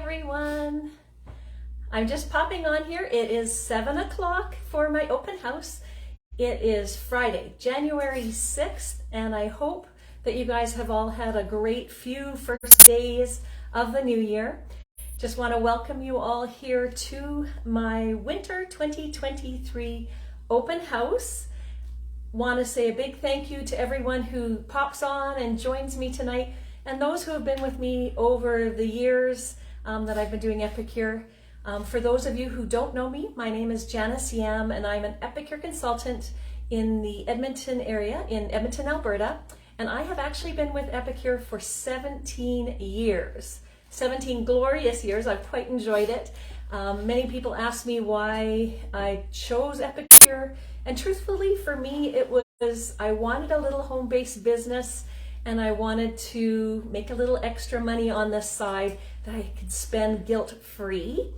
everyone. I'm just popping on here. It is 7 o'clock for my open house. It is Friday, January 6th, and I hope that you guys have all had a great few first days of the new year. Just want to welcome you all here to my winter 2023 open house. Want to say a big thank you to everyone who pops on and joins me tonight, and those who have been with me over the years that I've been doing Epicure. For those of you who don't know me, my name is Janice Yam, and I'm an Epicure Consultant in the Edmonton area, in Edmonton, Alberta. And I have actually been with Epicure for 17 years. 17 glorious years. I've quite enjoyed it. Many people ask me why I chose Epicure, and truthfully for me it was I wanted a little home-based business, and I wanted to make a little extra money on the side that I could spend guilt-free,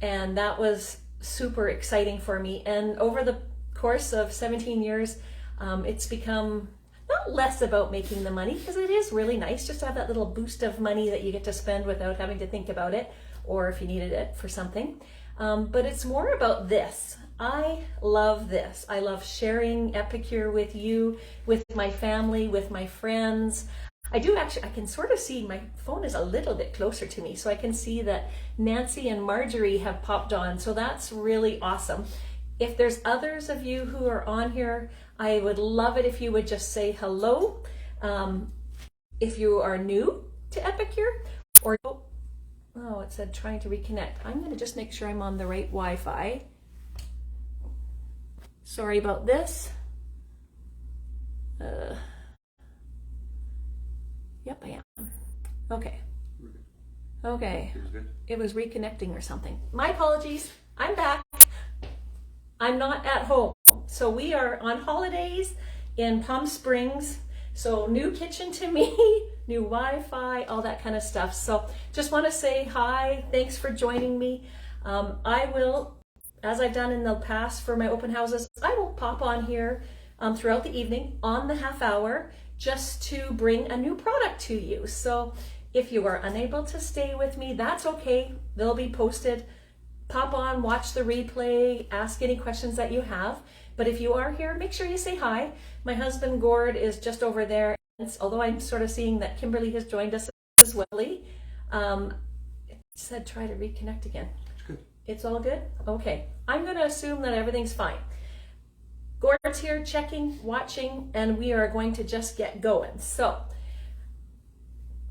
and that was super exciting for me. And over the course of 17 years, it's become not less about making the money, because it is really nice just to have that little boost of money that you get to spend without having to think about it, or if you needed it for something. But it's more about this. I love this. I love sharing Epicure with you, with my family, with my friends. I can sort of see, my phone is a little bit closer to me, so I can see that Nancy and Marjorie have popped on. So that's really awesome. If there's others of you who are on here, I would love it if you would just say hello. If you are new to Epicure, or, oh, it said trying to reconnect. I'm going to just make sure I'm on the right Wi-Fi. Sorry about this. Yep, I am. Okay. Okay. It was reconnecting or something. My apologies. I'm back. I'm not at home. So we are on holidays in Palm Springs. So new kitchen to me, new Wi-Fi, all that kind of stuff. So just want to say hi. Thanks for joining me. I will, as I've done in the past for my open houses, I will pop on here throughout the evening on the half hour just to bring a new product to you. So if you are unable to stay with me, that's okay. They'll be posted. Pop on, watch the replay, ask any questions that you have. But if you are here, make sure you say hi. My husband Gord is just over there. Although I'm sort of seeing that Kimberly has joined us as well. It said try to reconnect again. It's good. It's all good? Okay. I'm going to assume that everything's fine. Gord's here checking, watching, and we are going to just get going. So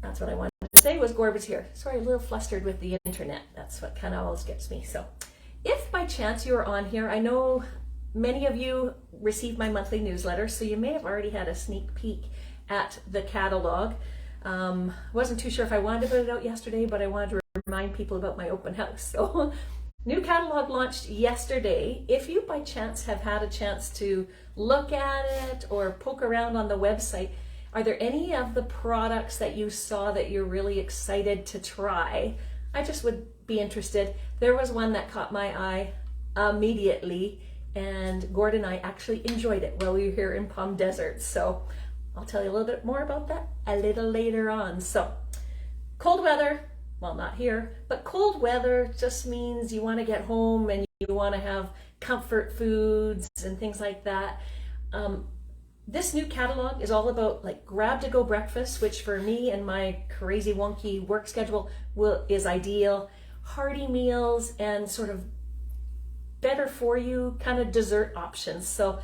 that's what I wanted to say, was Gord was here. Sorry, a little flustered with the internet. That's what kind of always gets me. So if by chance you are on here, I know many of you receive my monthly newsletter, so you may have already had a sneak peek at the catalog. Wasn't too sure if I wanted to put it out yesterday, but I wanted to remind people about my open house. So new catalog launched yesterday. If you by chance have had a chance to look at it or poke around on the website, are there any of the products that you saw that you're really excited to try? I just would be interested. There was one that caught my eye immediately, and Gord and I actually enjoyed it while we were here in Palm Desert. So I'll tell you a little bit more about that a little later on. So cold weather, well, not here, but cold weather just means you want to get home and you want to have comfort foods and things like that. This new catalog is all about like grab to go breakfast, which for me and my crazy wonky work schedule is ideal. Hearty meals and sort of better for you kind of dessert options. So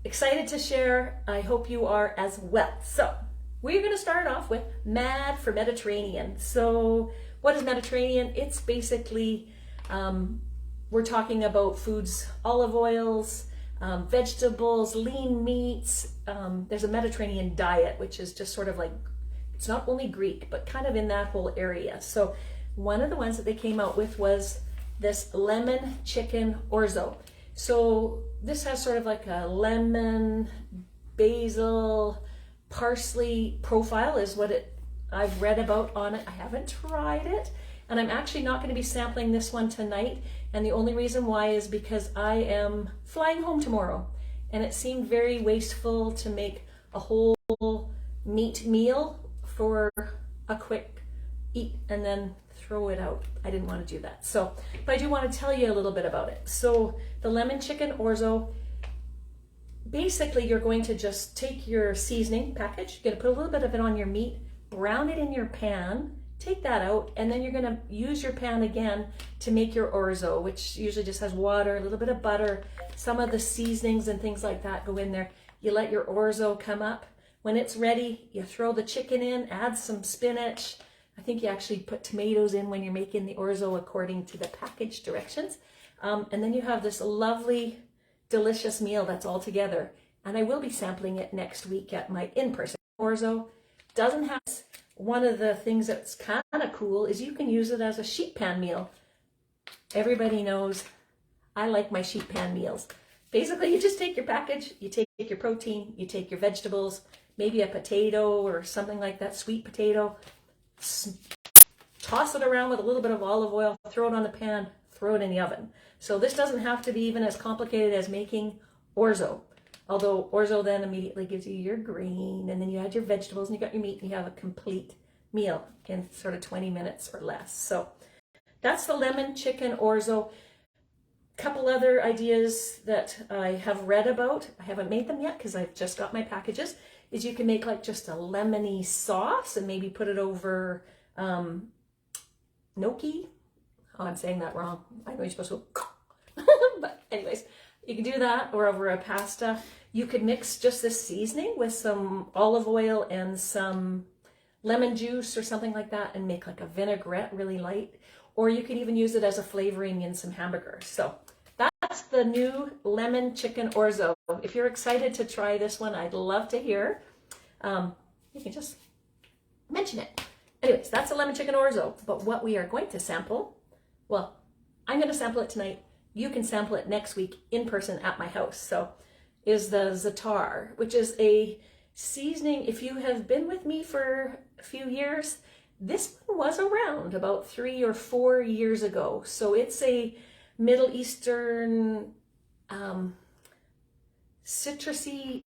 excited to share. I hope you are as well. So we're going to start off with Mad for Mediterranean. So what is Mediterranean? It's basically, we're talking about foods, olive oils, vegetables, lean meats. There's a Mediterranean diet, which is just sort of like, it's not only Greek, but kind of in that whole area. So one of the ones that they came out with was this lemon chicken orzo. So this has sort of like a lemon, basil, parsley profile is what I've read about on it. I haven't tried it, and I'm actually not going to be sampling this one tonight. And the only reason why is because I am flying home tomorrow, and it seemed very wasteful to make a whole meat meal for a quick eat and then throw it out. I didn't want to do that. So, but I do want to tell you a little bit about it. So the lemon chicken orzo, basically you're going to just take your seasoning package, you're going to put a little bit of it on your meat, brown it in your pan, take that out, and then you're going to use your pan again to make your orzo, which usually just has water, a little bit of butter, some of the seasonings and things like that go in there. You let your orzo come up. When it's ready, you throw the chicken in, add some spinach. I think you actually put tomatoes in when you're making the orzo according to the package directions. And then you have this lovely, delicious meal that's all together. And I will be sampling it next week at my in-person. Orzo doesn't have... One of the things that's kind of cool is you can use it as a sheet pan meal. Everybody knows I like my sheet pan meals. Basically, you just take your package, you take your protein, you take your vegetables, maybe a potato or something like that, sweet potato, toss it around with a little bit of olive oil, throw it on the pan, throw it in the oven. So this doesn't have to be even as complicated as making orzo. Although orzo then immediately gives you your green, and then you add your vegetables, and you got your meat, and you have a complete meal in sort of 20 minutes or less. So that's the lemon chicken orzo. Couple other ideas that I have read about, I haven't made them yet because I've just got my packages, is you can make like just a lemony sauce and maybe put it over gnocchi. Oh, I'm saying that wrong. I know you're supposed to go, but anyways, you can do that, or over a pasta. You could mix just this seasoning with some olive oil and some lemon juice or something like that and make like a vinaigrette really light. Or you could even use it as a flavoring in some hamburgers. So that's the new lemon chicken orzo. If you're excited to try this one, I'd love to hear. You can just mention it. Anyways, that's the lemon chicken orzo. But what we are going to sample, well, I'm going to sample it tonight. You can sample it next week in person at my house. So is the Za'atar, which is a seasoning. If you have been with me for a few years, this one was around about 3 or 4 years ago. So it's a Middle Eastern citrusy,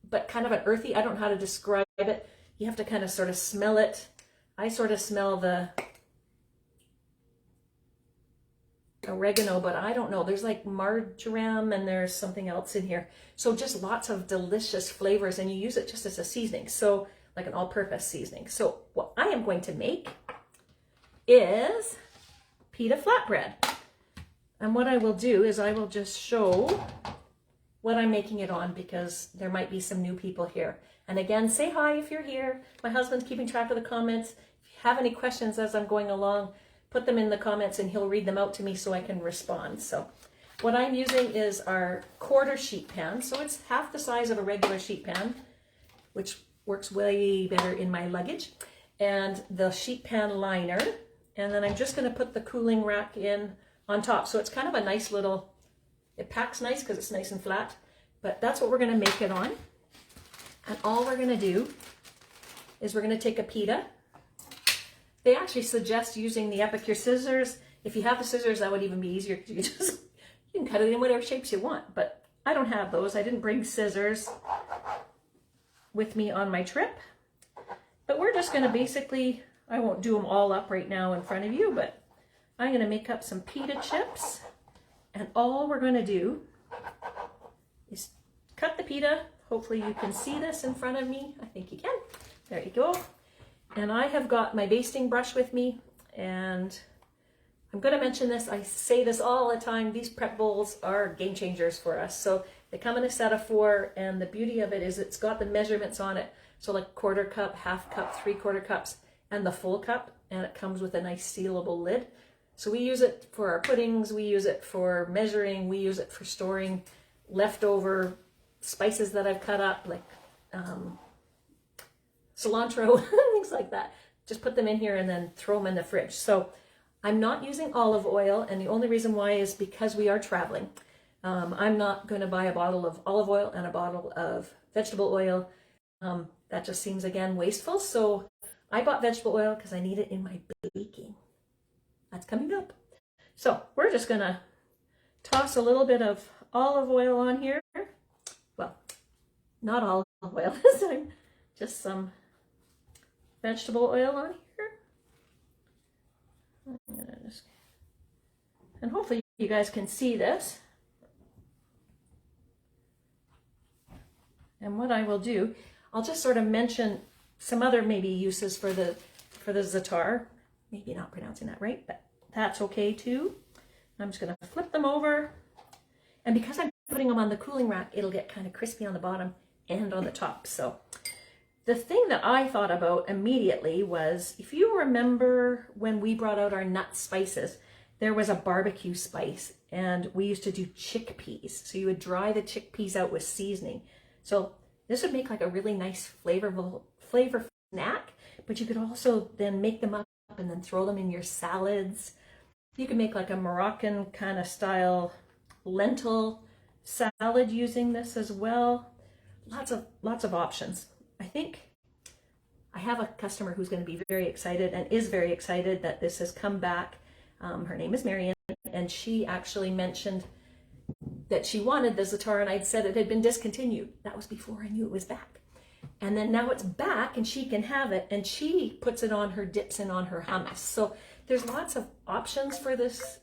but kind of an earthy. I don't know how to describe it. You have to kind of sort of smell it. I sort of smell the oregano, but I don't know. There's like marjoram and there's something else in here. So just lots of delicious flavors, and you use it just as a seasoning. So like an all-purpose seasoning. So what I am going to make is pita flatbread. And what I will do is I will just show what I'm making it on, because there might be some new people here. And again, say hi if you're here. My husband's keeping track of the comments. If you have any questions as I'm going along, put them in the comments and he'll read them out to me so I can respond. So what I'm using is our quarter sheet pan. So it's half the size of a regular sheet pan, which works way better in my luggage. And the sheet pan liner. And then I'm just going to put the cooling rack in on top. So it's kind of a nice little, it packs nice because it's nice and flat. But that's what we're going to make it on. And all we're going to do is we're going to take a pita. They actually suggest using the Epicure scissors. If you have the scissors, that would even be easier, because you can cut it in whatever shapes you want. But I don't have those. I didn't bring scissors with me on my trip. But we're just going to basically, I won't do them all up right now in front of you, but I'm going to make up some pita chips. And all we're going to do is cut the pita. Hopefully you can see this in front of me. I think you can. There you go. And I have got my basting brush with me, and I'm going to mention this. I say this all the time. These prep bowls are game changers for us. So they come in a set of 4, and the beauty of it is it's got the measurements on it. So like quarter cup, half cup, 3/4 cups, and the full cup. And it comes with a nice sealable lid. So we use it for our puddings. We use it for measuring. We use it for storing leftover spices that I've cut up, like cilantro, things like that. Just put them in here and then throw them in the fridge. So I'm not using olive oil, and the only reason why is because we are traveling. I'm not going to buy a bottle of olive oil and a bottle of vegetable oil. That just seems, again, wasteful. So I bought vegetable oil because I need it in my baking. That's coming up. So we're just going to toss a little bit of olive oil on here. Well, not olive oil this time, just some vegetable oil on here. I'm gonna just, and hopefully you guys can see this. And what I will do, I'll just sort of mention some other maybe uses for the Za'atar. Maybe not pronouncing that right, but that's okay too. I'm just gonna flip them over. And because I'm putting them on the cooling rack, it'll get kind of crispy on the bottom and on the top. So the thing that I thought about immediately was, if you remember when we brought out our nut spices, there was a barbecue spice and we used to do chickpeas. So you would dry the chickpeas out with seasoning. So this would make like a really nice flavorful snack, but you could also then make them up and then throw them in your salads. You could make like a Moroccan kind of style lentil salad using this as well. Lots of options. I think I have a customer who's going to be very excited and is very excited that this has come back. Her name is Marion, and she actually mentioned that she wanted the Za'atar, and I'd said it had been discontinued. That was before I knew it was back. And then now it's back and she can have it, and she puts it on her dips and on her hummus. So there's lots of options for this.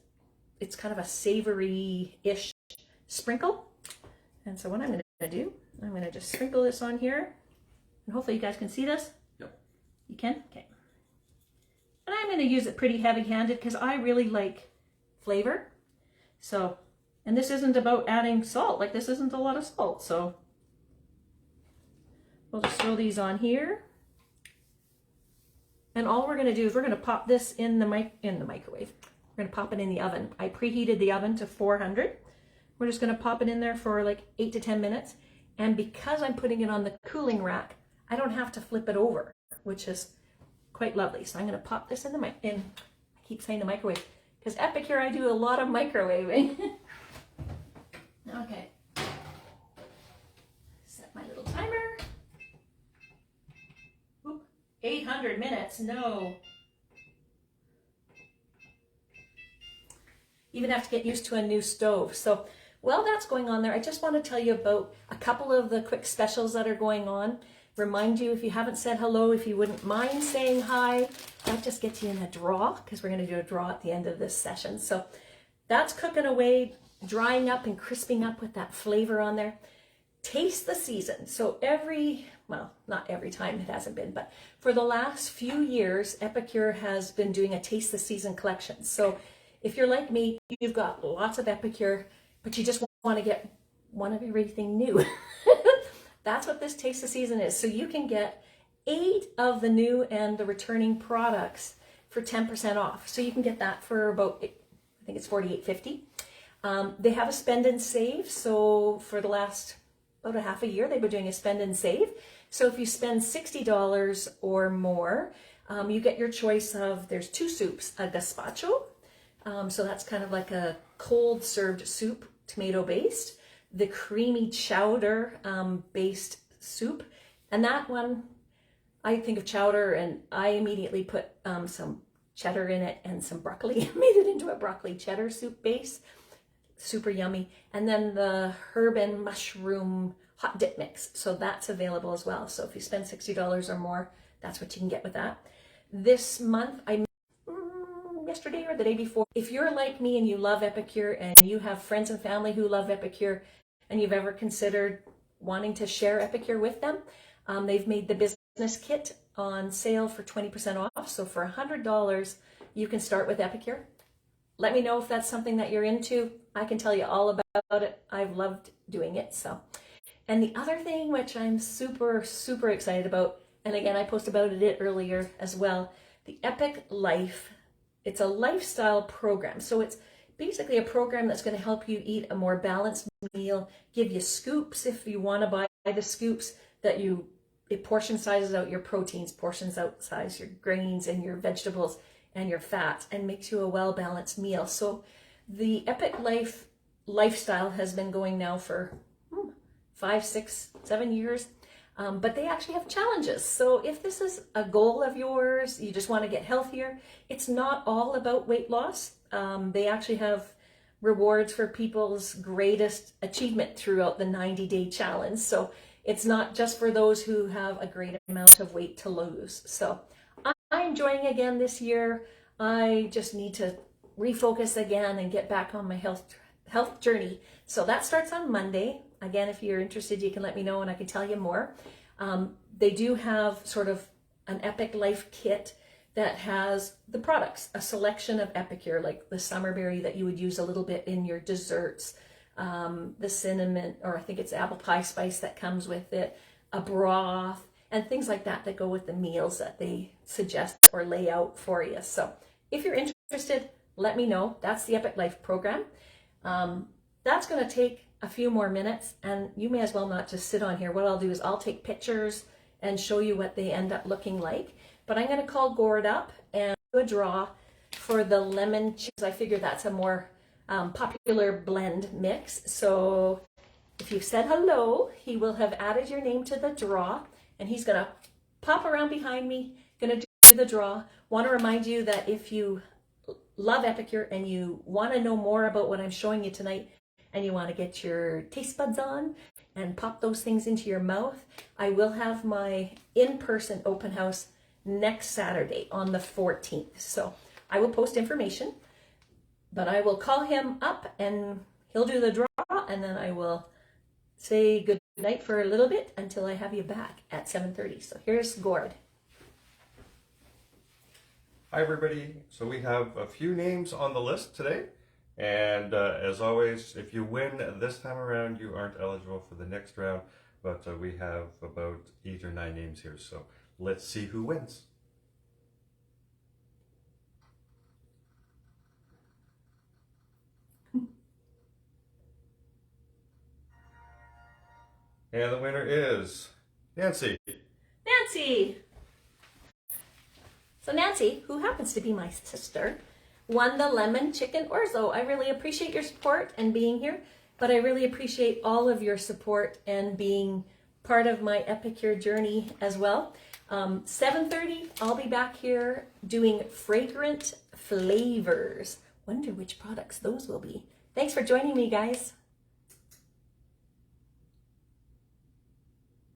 It's kind of a savory-ish sprinkle. And so what I'm going to do, I'm going to just sprinkle this on here. And hopefully you guys can see this. Yep. You can? Okay. And I'm going to use it pretty heavy-handed because I really like flavor. So, and this isn't about adding salt. Like, this isn't a lot of salt. So we'll just throw these on here. And all we're going to do is we're going to pop this in the microwave. We're going to pop it in the oven. I preheated the oven to 400. We're just going to pop it in there for like 8 to 10 minutes. And because I'm putting it on the cooling rack, I don't have to flip it over, which is quite lovely. So I'm going to pop this in I keep saying the microwave, because Epicure, I do a lot of microwaving. Okay. Set my little timer. Oop, 800 minutes, no. Even have to get used to a new stove. So while that's going on there, I just want to tell you about a couple of the quick specials that are going on. Remind you, if you haven't said hello, if you wouldn't mind saying hi, that just gets you in a draw, because we're going to do a draw at the end of this session. So that's cooking away, drying up and crisping up with that flavor on there. Taste the season. So well, not every time, it hasn't been, but for the last few years, Epicure has been doing a Taste the Season collection. So if you're like me, you've got lots of Epicure, but you just want to get one of everything new. That's what this Taste the Season is. So you can get 8 of the new and the returning products for 10% off. So you can get that for about, I think it's $48.50. They have a spend and save. So for the last about a half a year, they've been doing a spend and save. So if you spend $60 or more, you get your choice of, there's 2 soups, a gazpacho. So that's kind of like a cold served soup, tomato based, the creamy chowder based soup. And that one, I think of chowder and I immediately put some cheddar in it and some broccoli. Made it into a broccoli cheddar soup base. Super yummy. And then the herb and mushroom hot dip mix. So that's available as well. So if you spend $60 or more, that's what you can get with that. This month, yesterday or the day before, if you're like me and you love Epicure and you have friends and family who love Epicure and you've ever considered wanting to share Epicure with them, they've made the business kit on sale for 20% off. So for $100, you can start with Epicure. Let me know if that's something that you're into. I can tell you all about it. I've loved doing it. So, and the other thing which I'm super, super excited about, and again, I posted about it earlier as well, the Epic Life. It's a lifestyle program. So it's basically a program that's going to help you eat a more balanced meal, give you scoops if you want to buy the scoops, that it portion sizes out your proteins, portions outsize your grains and your vegetables and your fats, and makes you a well-balanced meal. So the Epic Life lifestyle has been going now for 5, 6, 7 years. But they actually have challenges. So if this is a goal of yours, you just want to get healthier, it's not all about weight loss. They actually have rewards for people's greatest achievement throughout the 90-day challenge. So it's not just for those who have a great amount of weight to lose. So I'm enjoying again this year. I just need to refocus again and get back on my health journey. So that starts on Monday. Again, if you're interested, you can let me know and I can tell you more. They do have sort of an Epic Life kit that has the products, a selection of Epicure, like the summerberry that you would use a little bit in your desserts, the cinnamon, or I think it's apple pie spice that comes with it, a broth, and things like that that go with the meals that they suggest or lay out for you. So if you're interested, let me know. That's the Epic Life program. That's going to take a few more minutes, and you may as well not just sit on here. What I'll do is I'll take pictures and show you what they end up looking like. But I'm going to call Gord up and do a draw for the lemon cheese. I figure that's a more popular blend mix. So if you've said hello, he will have added your name to the draw, and he's going to pop around behind me, going to do the draw. Want to remind you that if you love Epicure and you want to know more about what I'm showing you tonight, and you want to get your taste buds on and pop those things into your mouth, I will have my in-person open house next Saturday on the 14th. So I will post information, but I will call him up and he'll do the draw, and then I will say good night for a little bit until I have you back at 7:30. So here's Gord. Hi everybody. So we have a few names on the list today. And as always, if you win this time around, you aren't eligible for the next round. But we have about 8 or 9 names here. So let's see who wins. And the winner is Nancy. Nancy! So Nancy, who happens to be my sister, won the lemon chicken orzo. I really appreciate your support and being here, but I really appreciate all of your support and being part of my Epicure journey as well. 7:30, I'll be back here doing fragrant flavors. Wonder which products those will be. Thanks for joining me, guys.